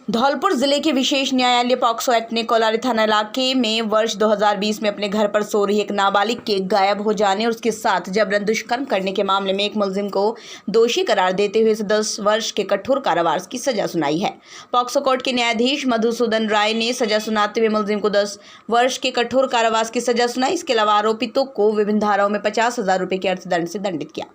धौलपुर जिले के विशेष न्यायालय पॉक्सो एक्ट ने कोलारी थाना इलाके में वर्ष 2020 में अपने घर पर सो रही एक नाबालिग के गायब हो जाने और उसके साथ जबरन दुष्कर्म करने के मामले में एक मुलजिम को दोषी करार देते हुए इसे 10 वर्ष के कठोर कारावास की सजा सुनाई है। पॉक्सो कोर्ट के न्यायाधीश मधुसूदन राय ने सजा सुनाते हुए मुलजिम को 10 वर्ष के कठोर कारावास की सजा सुनाई। इसके अलावा आरोपितों को विभिन्न धाराओं में 50,000 रुपये के अर्थदंड से दंडित किया।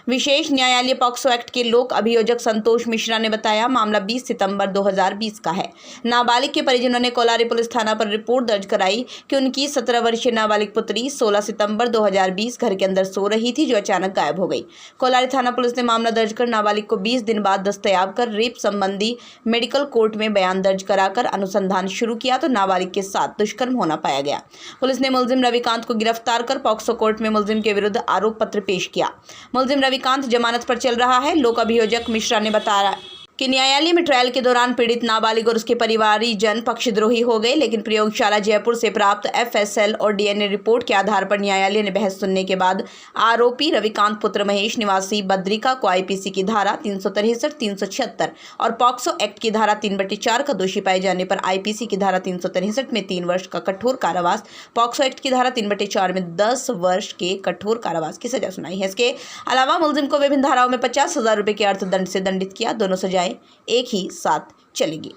विशेष न्यायालय पॉक्सो एक्ट के लोक अभियोजक संतोष मिश्रा ने बताया, मामला 20 सितंबर 2020 का है। नाबालिग के परिजनों ने कोलारी पुलिस थाना पर रिपोर्ट दर्ज कराई कि उनकी 17 वर्षीय नाबालिग पुत्री 16 सितंबर 2020 घर के अंदर सो रही थी, जो अचानक गायब हो गई। कोलारी थाना पुलिस ने मामला दर्ज कर नाबालिग को 20 दिन बाद दस्तयाब कर रेप संबंधी मेडिकल कोर्ट में बयान दर्ज कराकर अनुसंधान शुरू किया तो नाबालिग के साथ दुष्कर्म होना पाया गया। पुलिस ने मुलजिम रविकांत को गिरफ्तार कर पॉक्सो कोर्ट में मुलजिम के विरुद्ध आरोप पत्र पेश किया। मुलजिम रविकांत जमानत पर चल रहा है। लोक अभियोजक मिश्रा ने बताया कि न्यायालय में ट्रायल के दौरान पीड़ित नाबालिग और उसके परिवारीजन पक्षद्रोही हो गए, लेकिन प्रयोगशाला जयपुर से प्राप्त FSL और DNA रिपोर्ट के आधार पर न्यायालय ने बहस सुनने के बाद आरोपी रविकांत पुत्र महेश निवासी बद्रिका को IPC की धारा 363, 376 और पॉक्सो एक्ट की धारा 3/4 का दोषी पाए जाने पर IPC की धारा 363 में 3 वर्ष का कठोर कारावास, पॉक्सो एक्ट की धारा 3/4 में 10 वर्ष के कठोर कारावास की सजा सुनाई है। इसके अलावा मुलजिम को विभिन्न धाराओं में 50,000 रुपये के अर्थदंड से दंडित किया। दोनों सजाएं एक ही साथ चलेगी।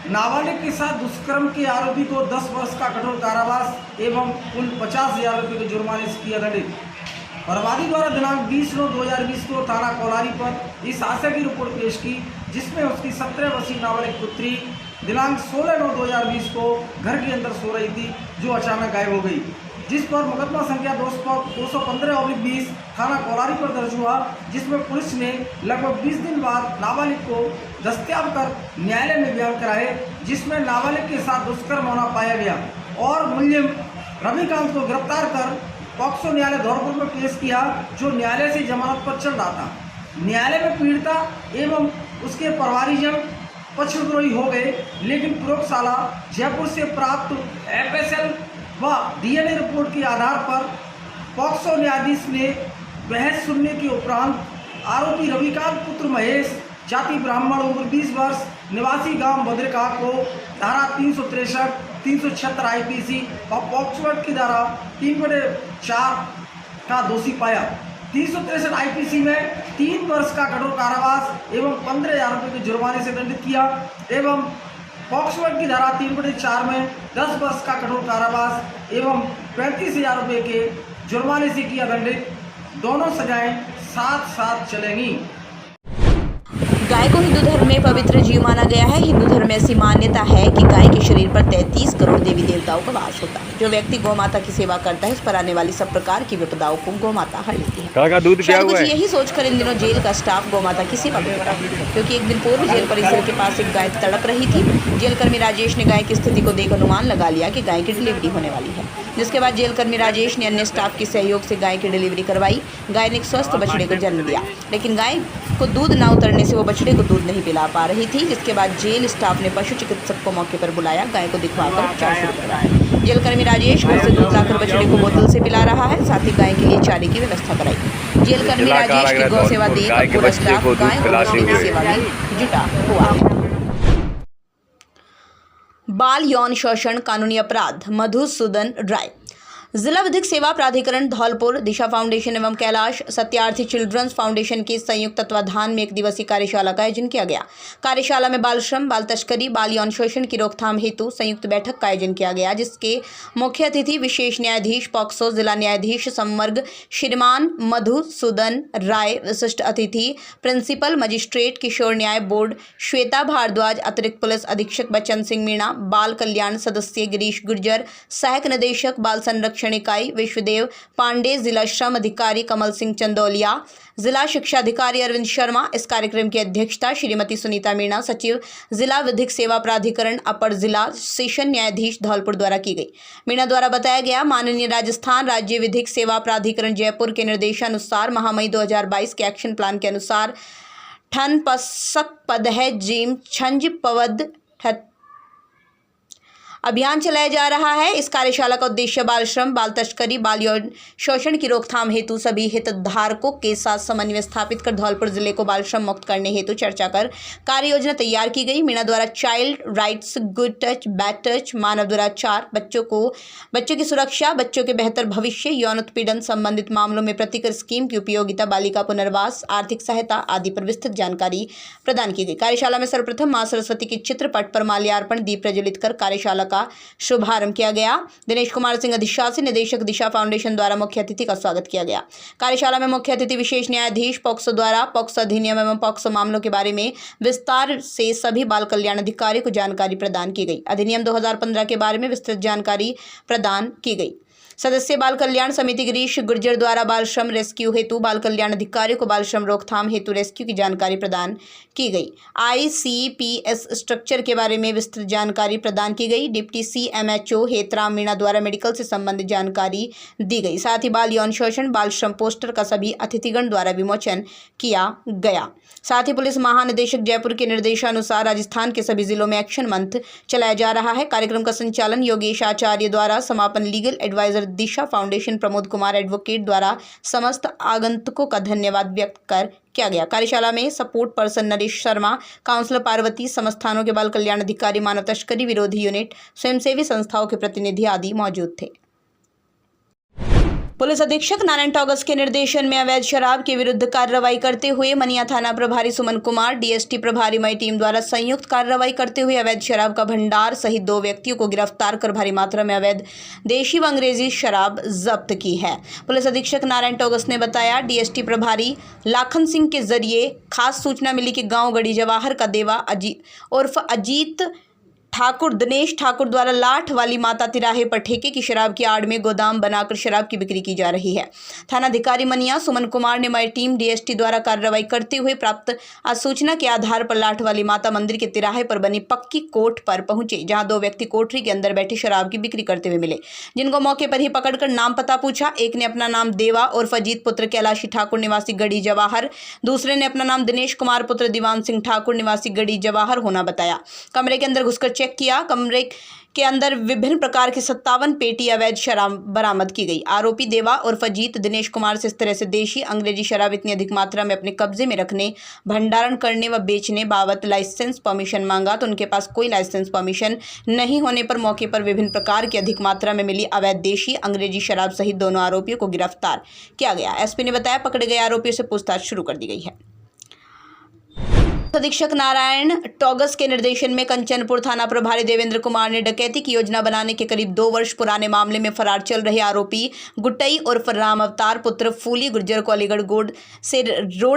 नाबालिग के साथ दुष्कर्म के आरोपी को 10 वर्ष का कठोर कारावास एवं कुल 50,000 रुपये के जुर्माने से किया दंडित। प्रवादी द्वारा दिनांक 20/9/2020 को थाना कोलारी पर इस आशय की रिपोर्ट पेश की, जिसमें उसकी 17 वर्षीय नाबालिग पुत्री दिनांक 16/9/2020 को घर के अंदर सो रही थी, जो अचानक गायब हो गई, जिस पर मुकदमा संख्या 215/20 थाना कोलारी पर दर्ज हुआ, जिसमें पुलिस ने लगभग 20 दिन बाद नाबालिग को दस्तयाब कर न्यायालय में बयान कराए, जिसमें नाबालिग के साथ दुष्कर्म होना पाया गया और मुलजिम रविकांत को गिरफ्तार कर पॉक्सो न्यायालय धौलपुर में पेश किया, जो न्यायालय से जमानत पर चल रहा था। न्यायालय में पीड़िता एवं उसके परिवारीजन पक्षद्रोही हो गए, लेकिन प्रयोगशाला जयपुर से प्राप्त FSL व DNA रिपोर्ट के आधार पर पॉक्सो न्यायाधीश ने बहस सुनने के उपरांत आरोपी रविकांत पुत्र महेश, जाति ब्राह्मण, उम्र 20 वर्ष, निवासी गांव बद्रिका को धारा 363, 376 IPC और पॉक्सो एक्ट की धारा 3/4 का दोषी पाया। 363 IPC में 3 वर्ष का कठोर कारावास एवं 15,000 रुपये के जुर्माने से दंडित किया एवं पॉक्सो एक्ट की धारा 3/4 में 10 वर्ष का कठोर कारावास एवं 35,000 रुपये के जुर्माने से किया दंडित। दोनों सजाएं साथ साथ चलेंगी। गाय को हिंदू धर्म में पवित्र जीव माना गया है। हिंदू धर्म में ऐसी मान्यता है कि गाय के शरीर पर 33 करोड़ देवी देवताओं का वास होता है। जो व्यक्ति गौ माता की सेवा करता है, उस पर आने वाली सब प्रकार की विपदाओं को गौ माता हर लेती है। दूध क्या हुआ है? यही सोचकर इन दिनों जेल का स्टाफ गौ माता की सेवा करता है, क्योंकि एक दिन पूर्व जेल परिसर के पास एक गाय तड़प रही थी। जेल कर्मी राजेश ने गाय की स्थिति को देख अनुमान लगा लिया कि गाय की डिलीवरी होने वाली है, जिसके बाद जेल कर्मी राजेश ने अन्य स्टाफ के सहयोग से गाय की डिलीवरी करवाई। गाय ने एक स्वस्थ बछड़े को जन्म दिया, लेकिन गाय को दूध न उतरने से वो बछड़े को दूध नहीं पिला पा रही थी, जिसके बाद जेल स्टाफ ने पशु चिकित्सक को मौके पर बुलाया। गाय को दिखवाकर उपचार शुरू कराया। जेल कर्मी राजेश घर से दूध लाकर बछड़े को बोतल से पिला रहा है, साथ ही गाय के लिए चारे की व्यवस्था कराई। जेल कर्मी राजेश की गौ सेवा देख पूरा स्टाफ गाय की सेवा में जुटा हुआ है। बाल यौन शोषण कानूनी अपराध, मधुसूदन राय। जिला विधिक सेवा प्राधिकरण धौलपुर, दिशा फाउंडेशन एवं कैलाश सत्यार्थी चिल्ड्रंस फाउंडेशन के संयुक्त तत्वाधान में एक दिवसीय कार्यशाला का आयोजन किया गया। कार्यशाला में बाल श्रम, बाल तस्करी, बाल यौन शोषण की रोकथाम हेतु संयुक्त बैठक का आयोजन किया गया, जिसके मुख्य अतिथि विशेष न्यायाधीश पॉक्सो जिला न्यायाधीश संवर्ग श्रीमान मधुसूदन राय, विशिष्ट अतिथि प्रिंसिपल मजिस्ट्रेट किशोर न्याय बोर्ड श्वेता भारद्वाज, अतिरिक्त पुलिस अधीक्षक बच्चन सिंह मीणा, बाल कल्याण सदस्य गिरीश गुर्जर, सहायक निदेशक बाल संरक्षण इकाई विश्वदेव पांडे, जिला श्रम अधिकारी कमल सिंह चंदौलिया, जिला शिक्षा अधिकारी अरविंद शर्मा। इस कार्यक्रम की अध्यक्षता श्रीमती सुनीता मीणा, सचिव जिला विधिक सेवा प्राधिकरण अपर जिला सेशन न्यायाधीश धौलपुर द्वारा की गई। मीणा द्वारा बताया गया, माननीय राजस्थान राज्य विधिक सेवा प्राधिकरण जयपुर के निर्देशानुसार माह मई 2022 के एक्शन प्लान के अनुसार ठन पसक पद है जीम छंज पवद अभियान चलाया जा रहा है। इस कार्यशाला का उद्देश्य बाल श्रम, बाल तस्करी, बाल यौन शोषण की रोकथाम हेतु सभी हितधारकों के साथ समन्वय स्थापित कर धौलपुर जिले को बाल श्रम मुक्त करने हेतु चर्चा कर कार्य योजना तैयार की गई। मीणा द्वारा child rights, good touch, bad touch, मानव दुराचार, बच्चों की सुरक्षा, बच्चों के बेहतर भविष्य, यौन उत्पीड़न संबंधित मामलों में प्रतिकर स्कीम की उपयोगिता, बालिका पुनर्वास, आर्थिक सहायता आदि पर विस्तृत जानकारी प्रदान की गई। कार्यशाला में सर्वप्रथम मां सरस्वती के चित्रपट पर माल्यार्पण, दीप प्रज्वलित कर कार्यशाला का शुभारंभ किया गया। दिनेश कुमार सिंह अधिशासी निदेशक दिशा फाउंडेशन द्वारा मुख्य अतिथि का स्वागत किया गया। कार्यशाला में मुख्य अतिथि विशेष न्यायाधीश पॉक्सो द्वारा पॉक्सो अधिनियम एवं पॉक्सो मामलों के बारे में विस्तार से सभी बाल कल्याण अधिकारियों को जानकारी प्रदान की गई। अधिनियम 2015 के बारे में विस्तृत जानकारी प्रदान की गई। सदस्य बाल कल्याण समिति गिरीश गुर्जर द्वारा बाल श्रम रेस्क्यू हेतु बाल कल्याण अधिकारियों को बाल श्रम रोकथाम हेतु रेस्क्यू की जानकारी प्रदान की गई। ICPS स्ट्रक्चर के बारे में विस्तृत जानकारी प्रदान की गई। डिप्टी CMHO हेतराम मीणा द्वारा मेडिकल से संबंधित जानकारी दी गई। साथ ही बाल यौन शोषण, बाल श्रम पोस्टर का सभी अतिथिगण द्वारा विमोचन किया गया। साथ ही पुलिस महानिदेशक जयपुर के निर्देशानुसार राजस्थान के सभी जिलों में एक्शन मंथ चलाया जा रहा है। कार्यक्रम का संचालन योगेश आचार्य द्वारा, समापन लीगल एडवाइजर दिशा फाउंडेशन प्रमोद कुमार एडवोकेट द्वारा समस्त आगंतुकों का धन्यवाद व्यक्त कर किया गया। कार्यशाला में support person Naresh Sharma, counsellor Parvati, संस्थानों के बाल कल्याण अधिकारी, मानव तस्करी विरोधी यूनिट, स्वयंसेवी संस्थाओं के प्रतिनिधि आदि मौजूद थे। पुलिस अधीक्षक नारायण टॉगस के निर्देशन में अवैध शराब के विरुद्ध कार्रवाई करते हुए मनिया थाना प्रभारी सुमन कुमार, DST प्रभारी मई टीम द्वारा संयुक्त कार्रवाई करते हुए अवैध शराब का भंडार सहित 2 व्यक्तियों को गिरफ्तार कर भारी मात्रा में अवैध देशी व अंग्रेजी शराब जब्त की है। पुलिस अधीक्षक नारायण टॉगस ने बताया, DST प्रभारी लाखन सिंह के जरिए खास सूचना मिली कि गाँव गढ़ी जवाहर का देवा उर्फ अजीत ठाकुर दिनेश ठाकुर द्वारा लाठ वाली माता तिराहे पर ठेके की शराब की आड़ में गोदाम बनाकर शराब की बिक्री की जा रही है। थानाधिकारी मनिया सुमन कुमार ने मई टीम DST द्वारा कार्रवाई करते हुए प्राप्त सूचना के आधार पर लाठ वाली माता मंदिर के तिराहे पर बनी पक्की कोठ पर पहुंचे, जहां 2 व्यक्ति कोठरी के अंदर बैठे शराब की बिक्री करते हुए मिले, जिनको मौके पर ही पकड़कर नाम पता पूछा। एक ने अपना नाम देवा उर्फ अजीत पुत्र कैलाशी ठाकुर निवासी गढ़ी जवाहर, दूसरे ने अपना नाम दिनेश कुमार पुत्र दीवान सिंह ठाकुर निवासी गढ़ी जवाहर होना बताया। कमरे के अंदर घुसकर चेक किया। कमरे के अंदर विभिन्न प्रकार की 57 पेटी अवैध शराब बरामद की गई। आरोपी देवा उर्फ अजीत दिनेश कुमार से इस तरह से देशी अंग्रेजी शराब इतनी अधिक मात्रा में अपने कब्जे में रखने, भंडारण करने व बेचने बाबत लाइसेंस परमिशन मांगा तो उनके पास कोई लाइसेंस परमिशन नहीं होने पर मौके पर विभिन्न प्रकार की अधिक मात्रा में मिली अवैध देशी अंग्रेजी शराब सहित दोनों आरोपियों को गिरफ्तार किया गया। SP ने बताया, पकड़े गए आरोपियों से पूछताछ शुरू कर दी गई है। अधीक्षक नारायण टॉगस के निर्देशन में कंचनपुर थाना प्रभारी देवेंद्र कुमार ने डकैती की योजना बनाने के करीब 2 वर्ष पुराने मामले में फरार चल रहे आरोपी गुट्टई उर्फ राम अवतार पुत्र फूली गुर्जर को अलीगढ़ रोड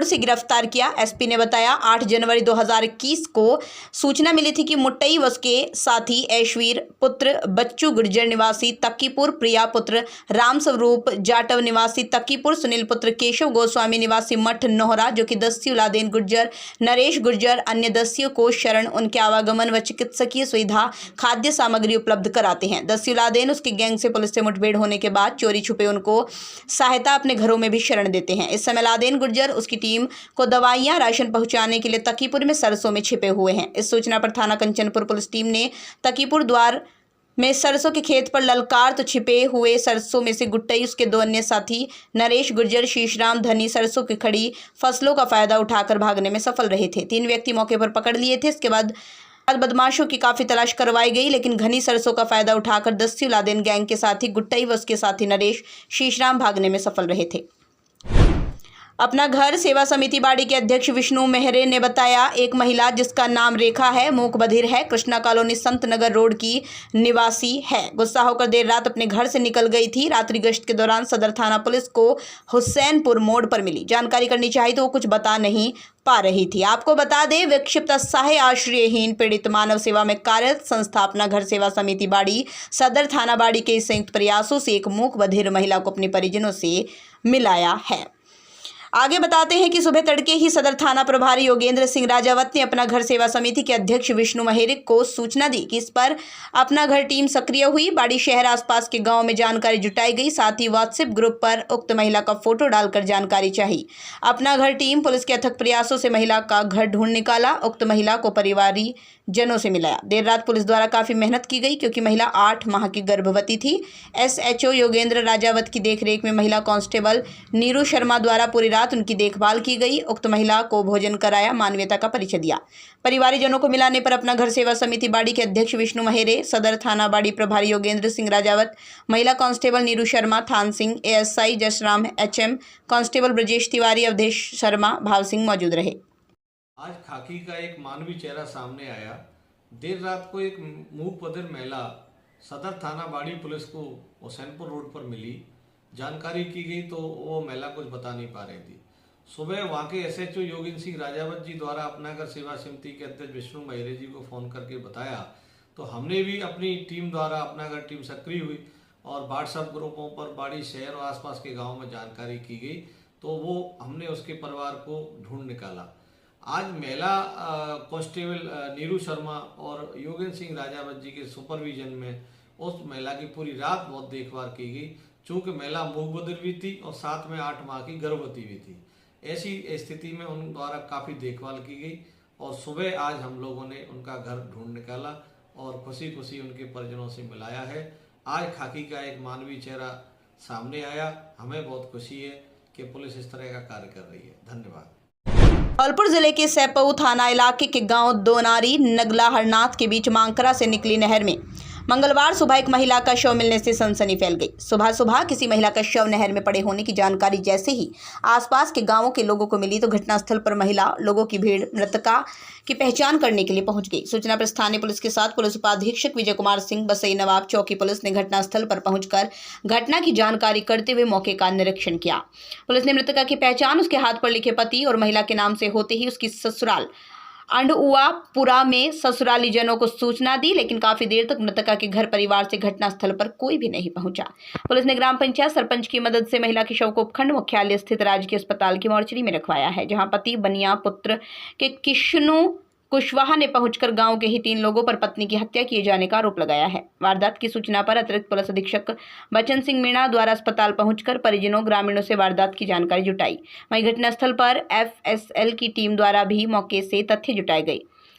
से गिरफ्तार किया। SP ने बताया, 8 जनवरी 2021 को सूचना मिली थी कि मुट्टई व उसके साथी ऐशवीर पुत्र बच्चू गुर्जर निवासी तक्कीपुर, प्रिया पुत्र राम स्वरूप जाटव निवासी तक्कीपुर, सुनील पुत्र केशव गोस्वामी निवासी मठ नोहरा, जो कि दस्यू लादेन गुर्जर, नरेश गुर्जर अन्य दस्युओं को शरण, उनके आवागमन व चिकित्सकीय सुविधा, खाद्य सामग्री उपलब्ध कराते हैं। दस्यू लादेन उसकी गैंग से पुलिस से मुठभेड़ होने के बाद चोरी छुपे उनको सहायता अपने घरों में भी शरण देते हैं। इस समय लादेन गुर्जर उसकी टीम को दवाइयां, राशन पहुंचाने के लिए तकीपुर में सरसों में छिपे हुए हैं। इस सूचना पर थाना कंचनपुर पुलिस टीम ने तकीपुर द्वार में सरसों के खेत पर ललकार तो छिपे हुए सरसों में से गुट्टई उसके 2 अन्य साथी नरेश गुर्जर, शीशराम धनी सरसों की खड़ी फसलों का फायदा उठाकर भागने में सफल रहे थे। 3 व्यक्ति मौके पर पकड़ लिए थे। इसके बाद बदमाशों की काफी तलाश करवाई गई, लेकिन घनी सरसों का फायदा उठाकर दस्यू लादेन गैंग के साथी गुट्टई व उसके साथी नरेश शीशराम भागने में सफल रहे थे। अपना घर सेवा समिति बाड़ी के अध्यक्ष विष्णु मेहरे ने बताया, एक महिला जिसका नाम रेखा है, मूक बधिर है, कृष्णा कॉलोनी संत नगर रोड की निवासी है, गुस्सा होकर देर रात अपने घर से निकल गई थी। रात्रि गश्त के दौरान सदर थाना पुलिस को हुसैनपुर मोड़ पर मिली। जानकारी करनी चाहिए तो वो कुछ बता नहीं पा रही थी। आपको बता दें, विक्षिप्त असहाय आश्रयहीन पीड़ित मानव सेवा में कार्यरत संस्था अपना घर सेवा समिति बाड़ी सदर थाना बाड़ी के संयुक्त प्रयासों से एक मूक बधिर महिला को अपने परिजनों से मिलाया है। आगे बताते हैं कि सुबह तड़के ही सदर थाना प्रभारी योगेंद्र सिंह राजावत ने अपना घर सेवा समिति के अध्यक्ष विष्णु महेरिक को सूचना दी कि इस पर अपना घर टीम सक्रिय हुई। बाड़ी शहर आसपास के गांव में जानकारी जुटाई गई। साथ ही व्हाट्सएप ग्रुप पर उक्त महिला का फोटो डालकर जानकारी चाहिए। अपना घर टीम पुलिस के अथक प्रयासों से महिला का घर ढूंढ निकाला। उक्त महिला को परिवारी जनों से मिलाया। देर रात पुलिस द्वारा काफी मेहनत की गई क्योंकि महिला 8 माह की गर्भवती थी। SHO योगेंद्र राजावत की देखरेख में महिला कांस्टेबल नीरू शर्मा द्वारा पूरी रात उनकी देखभाल की गई। उक्त महिला को भोजन कराया, मानवीयता का परिचय दिया। परिवारी जनों को मिलाने पर अपना घर सेवा समिति बाड़ी के अध्यक्ष विष्णु महेरे, सदर थाना बाड़ी प्रभारी योगेंद्र सिंह राजावत, महिला constable Neeru Sharma, Than Singh, ASI Jasram HM, constable Brajesh Tiwari, Awadhesh Sharma, Bhav Singh मौजूद रहे। आज खाकी का एक मानवीय चेहरा सामने आया। देर रात को एक मूक बधिर महिला सदर थाना बाड़ी पुलिस को हुसैनपुर रोड पर मिली। जानकारी की गई तो वो महिला कुछ बता नहीं पा रही थी। सुबह वहाँ के SHO योगेंद्र सिंह राजावत जी द्वारा अपना घर सेवा समिति के अध्यक्ष विष्णु महेरे जी को फ़ोन करके बताया तो हमने भी अपनी टीम द्वारा अपना घर टीम सक्रिय हुई और व्हाट्सएप ग्रुपों पर बाड़ी शहर और आसपास के गाँव में जानकारी की गई तो वो हमने उसके परिवार को ढूंढ निकाला। आज महिला कांस्टेबल नीरू शर्मा और योगेंद्र सिंह राजावत जी के सुपरविजन में उस महिला की पूरी रात बहुत देखभाल की गई। चूँकि महिला मूक बधिर भी थी और साथ में 8 माह की गर्भवती भी थी। ऐसी स्थिति में उन द्वारा काफ़ी देखभाल की गई और सुबह आज हम लोगों ने उनका घर ढूंढ निकाला और खुशी खुशी उनके परिजनों से मिलाया है। आज खाकी का एक मानवीय चेहरा सामने आया। हमें बहुत खुशी है कि पुलिस इस तरह का कार्य कर रही है। धन्यवाद। धौलपुर जिले के सैपऊ थाना इलाके के गांव दोनारी नगला हरनाथ के बीच मांकरा से निकली नहर में मंगलवार सुबह एक महिला का शव मिलने से सनसनी फैल गई। सुबह सुबह किसी महिला का शव नहर में पड़े होने की जानकारी जैसे ही आसपास के गांवों के लोगों को मिली तो घटनास्थल पर महिला लोगों की भीड़ मृतका की पहचान करने के लिए पहुंच गई। सूचना पर स्थानीय पुलिस के साथ पुलिस उपाधीक्षक विजय कुमार सिंह, बसई नवाब चौकी पुलिस ने घटनास्थल पर पहुंचकर घटना की जानकारी करते हुए मौके का निरीक्षण किया। पुलिस ने मृतका की पहचान उसके हाथ पर लिखे पति और महिला के नाम से होते ही उसकी ससुराल अंडुआपुरा में ससुराली जनों को सूचना दी, लेकिन काफी देर तक मृतका के घर परिवार से घटनास्थल पर कोई भी नहीं पहुंचा। पुलिस ने ग्राम पंचायत सरपंच की मदद से महिला के शव को उपखंड मुख्यालय स्थित राजकीय अस्पताल की मोर्चरी में रखवाया है, जहां पति बनिया पुत्र के किशनु कुशवाहा ने पहुंचकर गांव के ही 3 लोगों पर पत्नी की हत्या किए जाने का आरोप लगाया है। वारदात की सूचना पर अतिरिक्त पुलिस अधीक्षक बचन सिंह मीणा द्वारा अस्पताल पहुंचकर परिजनों ग्रामीणों से वारदात की जानकारी जुटाई। वहीं घटनास्थल पर FSL की टीम द्वारा भी मौके से तथ्य जुटाए गए।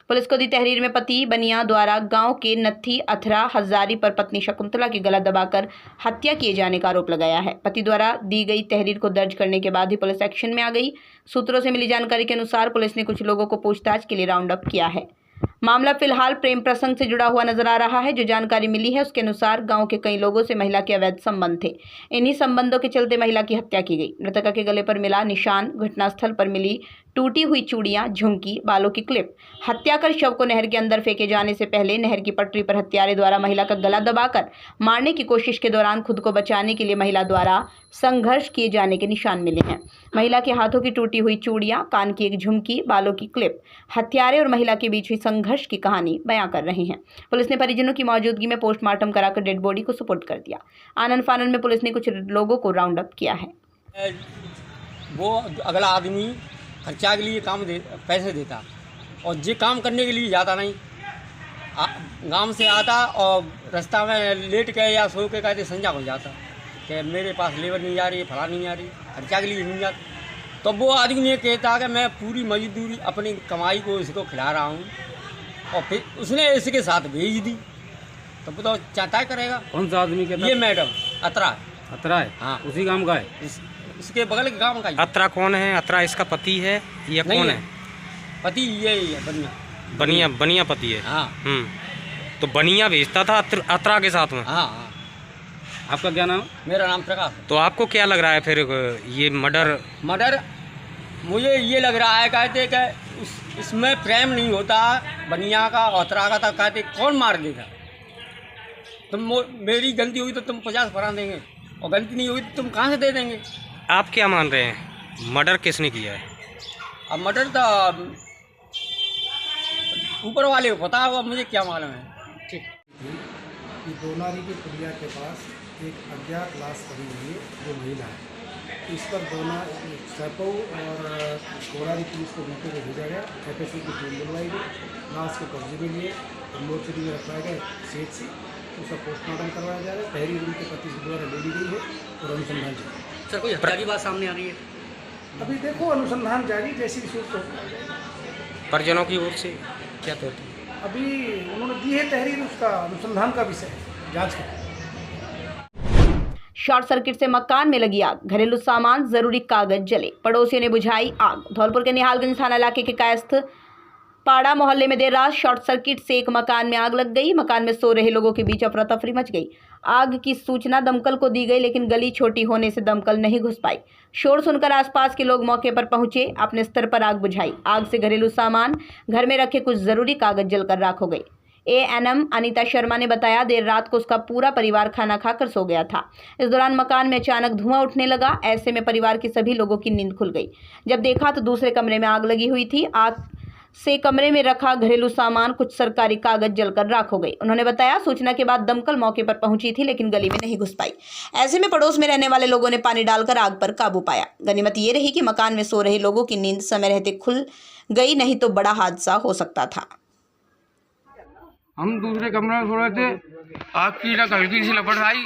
पुलिस को दी तहरीर में पति बनिया द्वारा गांव के नत्थी अथरा हजारी पर पत्नी शकुंतला की गला दबाकर हत्या किए जाने का आरोप लगाया है। पति द्वारा दी गई तहरीर को दर्ज करने के बाद ही पुलिस एक्शन में आ गई। सूत्रों से मिली जानकारी के अनुसार पुलिस ने कुछ लोगों को पूछताछ के लिए राउंड अप किया है। मामला फिलहाल प्रेम प्रसंग से जुड़ा हुआ नजर आ रहा है। जो जानकारी मिली है उसके अनुसार गांव के कई लोगों से महिला के अवैध संबंध थे। इन्हीं संबंधों के चलते महिला की हत्या की गई। मृतका के गले पर मिला निशान, घटनास्थल पर मिली टूटी हुई चूड़ियां, झुमकी, बालों की क्लिप, हत्या कर शव को नहर के अंदर फेंके जाने से पहले नहर की पटरी पर हत्यारे द्वारा महिला का गला दबाकर मारने की कोशिश के दौरान खुद को बचाने के लिए महिला द्वारा संघर्ष किए जाने के निशान मिले हैं। महिला के हाथों की टूटी हुई चूड़ियां, कान की एक झुमकी, बालों की क्लिप, हत्यारे और महिला के बीच हुई संघर्ष की कहानी बयां कर रहे हैं। पुलिस ने परिजनों की मौजूदगी में पोस्टमार्टम कराकर डेड बॉडी को सुपुर्द कर दिया। आनन फानन में पुलिस ने कुछ लोगों को राउंड अप किया है। वो अगला आदमी खर्चा के लिए पैसे देता और ये काम करने के लिए जाता नहीं। गांव से आता और रास्ता में लेट के या सो के कहते संजा हो जाता कि मेरे पास लेबर नहीं आ रही, फला नहीं आ रही, खर्चा के लिए नहीं जाता। तो वो आदमी ने कहता कि मैं पूरी मजदूरी अपनी कमाई को इसको खिला रहा हूँ और फिर उसने इसके साथ भेज दी। तो बताओ चाहता करेगा कौन सा आदमी कहता? ये मैडम अतरा है। हाँ, उसी गांव का है। इसके बगल के गांव का। अतरा कौन है? अतरा इसका पति है या कौन है? पति ये है बनिया। बनिया पति है। हाँ। तो बनिया भेजता था अतरा के साथ में। हाँ। आपका क्या नाम? मेरा नाम प्रकाश। तो आपको क्या लग रहा है फिर ये मर्डर मुझे ये लग रहा है कहते कि इसमें प्रेम नहीं होता बनिया का अतरा का, तब कहते कौन मार देगा। तुम मेरी गलती हुई तो तुम 50 फरा देंगे और गलती नहीं हुई तो तुम कहाँ से दे देंगे। आप क्या मान रहे हैं मर्डर किसने किया है? अब मर्डर तो ऊपर वाले को पता होगा, मुझे क्या मालूम है। ठीक। कि दोनारी के पुलिया के पास एक अज्ञात लाश पड़ी हुई है जो महिला है। इस पर दोना सैपो और कोरारी पुलिस को मौके पर भेजा गया। एफएसएल की टीम बुलवाई गई, लाश को कब्जे में लिए मोर्चरी में रखवाया गया सेठ से। उसका पोस्टमार्टम करवाया जा रहा है। तहरीर उनके पति के द्वारा ले ली गई है और अनुसंधान जारी है। सर कोई हत्या की बात सामने आ रही है? अभी देखो अनुसंधान जारी, जैसी भी सूरत हो परिजनों की ओर से क्या कहते हैं? अभी उन्होंने दी है तहरीर, उसका अनुसंधान का विषय है, जाँच का। शॉर्ट सर्किट से मकान में लगी आग, घरेलू सामान जरूरी कागज जले, पड़ोसियों ने बुझाई आग। धौलपुर के निहालगंज थाना इलाके के कायस्थ पाड़ा मोहल्ले में देर रात शॉर्ट सर्किट से एक मकान में आग लग गई। मकान में सो रहे लोगों के बीच अफरा तफरी मच गई। आग की सूचना दमकल को दी गई, लेकिन गली छोटी होने से दमकल नहीं घुस पाई। शोर सुनकर आसपास के लोग मौके पर पहुंचे, अपने स्तर पर आग बुझाई। आग से घरेलू सामान, घर में रखे कुछ जरूरी कागज जलकर राख हो गए। एएनएम अनीता शर्मा ने बताया, देर रात को उसका पूरा परिवार खाना खाकर सो गया था। इस दौरान मकान में अचानक धुआं उठने लगा। ऐसे में परिवार के सभी लोगों की नींद खुल गई। जब देखा तो दूसरे कमरे में आग लगी हुई थी। आग से कमरे में रखा घरेलू सामान, कुछ सरकारी कागज जलकर राख हो गई। उन्होंने बताया, सूचना के बाद दमकल मौके पर पहुंची थी, लेकिन गली में नहीं घुस पाई। ऐसे में पड़ोस में रहने वाले लोगों ने पानी डालकर आग पर काबू पाया। गनीमत ये रही कि मकान में सो रहे लोगों की नींद समय रहते खुल गई, नहीं तो बड़ा हादसा हो सकता था। हम दूसरे कमरे में सो रहे थे, आग की हल्की सी लपट आई,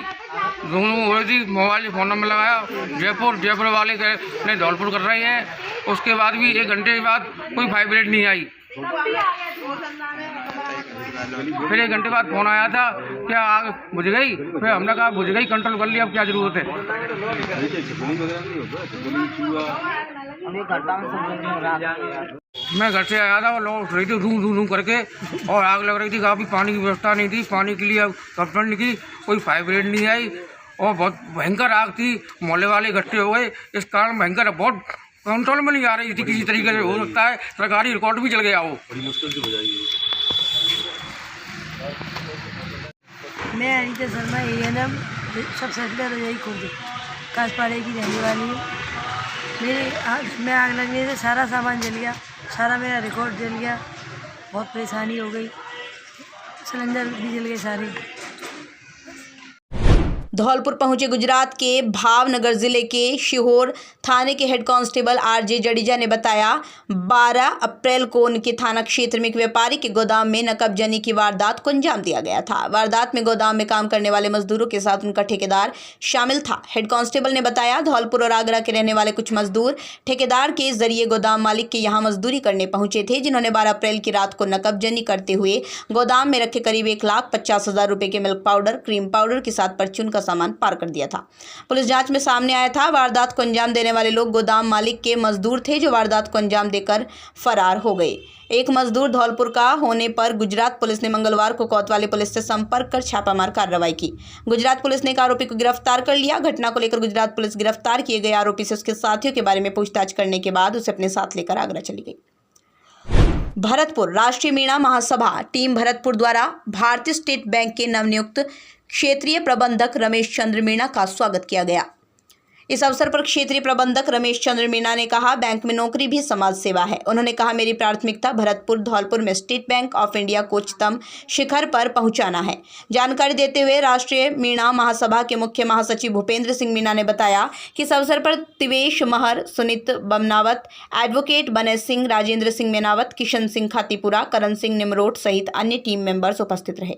दोनों हो रही थी। मोबाइल फ़ोन नंबर लगाया, जयपुर वाले ने धौलपुर कर रहे हैं। उसके बाद भी 1 घंटे के बाद कोई वाइब्रेट नहीं आई। फिर 1 घंटे बाद फ़ोन आया था, क्या आग बुझ गई? फिर हमने कहा बुझ गई, कंट्रोल कर लिया, अब क्या ज़रूरत है। मैं घर से आया था, लोग उठ रही थी रू करके, और आग लग रही थी। काफ़ी पानी की व्यवस्था नहीं थी, पानी के लिए कंप्लेंट लिखी, कोई फाइब्रेट नहीं आई, और बहुत भयंकर आग थी। मोहल्ले वाले इकट्ठे हो गए, इस कारण भयंकर बहुत कंट्रोल में नहीं आ रही थी। किसी तरीके से हो सकता है सरकारी रिकॉर्ड भी चल गया हो। बड़ी मुश्किल से बजाई। मैं अनीता शर्मा, एएनएम सब सर्कुलर रजाई खुर्द कासपाड़े की रहने वाली हूँ। मेरे में आग लगने से सारा सामान जल गया, सारा मेरा रिकॉर्ड जल गया, बहुत परेशानी हो गई, सिलेंडर भी जल गए सारे। धौलपुर पहुंचे गुजरात के भावनगर जिले के शिहोर थाने के हेड कांस्टेबल आरजे जडेजा ने बताया, 12 अप्रैल को उनके थाना क्षेत्र में एक व्यापारी के गोदाम में नकबजनी की वारदात को अंजाम दिया गया था। वारदात में गोदाम में काम करने वाले मजदूरों के साथ उनका ठेकेदार शामिल था। हेड कांस्टेबल ने बताया, धौलपुर और आगरा के रहने वाले कुछ मजदूर ठेकेदार के जरिए गोदाम मालिक के यहाँ मजदूरी करने पहुंचे थे, जिन्होंने 12 अप्रैल की रात को नकबजनी करते हुए गोदाम में रखे करीब 1,50,000 रुपये के मिल्क पाउडर, क्रीम पाउडर के साथ परचून का सामान पार कर दिया था। पुलिस जांच में सामने आया था, वारदात को अंजाम देने वाले लोग गोदाम मालिक के मजदूर थे, जो वारदात को अंजाम देकर फरार हो गए। एक मजदूर धौलपुर का होने पर गुजरात पुलिस ने मंगलवार को कोतवाली पुलिस से संपर्क कर छापामार कार्रवाई की। गुजरात पुलिस ने एक आरोपी को गिरफ्तार कर लिया। घटना को लेकर गुजरात पुलिस गिरफ्तार किए गए आरोपी से उसके साथियों के बारे में पूछताछ करने के बाद उसे अपने साथ लेकर आगरा चली गई। भरतपुर राष्ट्रीय मीणा महासभा टीम भरतपुर द्वारा भारतीय स्टेट बैंक के नवनियुक्त क्षेत्रीय प्रबंधक रमेश चंद्र मीणा का स्वागत किया गया। इस अवसर पर क्षेत्रीय प्रबंधक रमेश चंद्र मीणा ने कहा, बैंक में नौकरी भी समाज सेवा है। उन्होंने कहा, मेरी प्राथमिकता भरतपुर धौलपुर में स्टेट बैंक ऑफ इंडिया को उच्चतम शिखर पर पहुंचाना है। जानकारी देते हुए राष्ट्रीय मीणा महासभा के मुख्य महासचिव भूपेंद्र सिंह मीणा ने बताया कि इस अवसर पर तिवेश महर, सुनीत बमनावत, एडवोकेट बनय सिंह, राजेंद्र सिंह मेनावत, किशन सिंह खातीपुरा, करण सिंह निमरोट सहित अन्य टीम मेंबर्स उपस्थित रहे।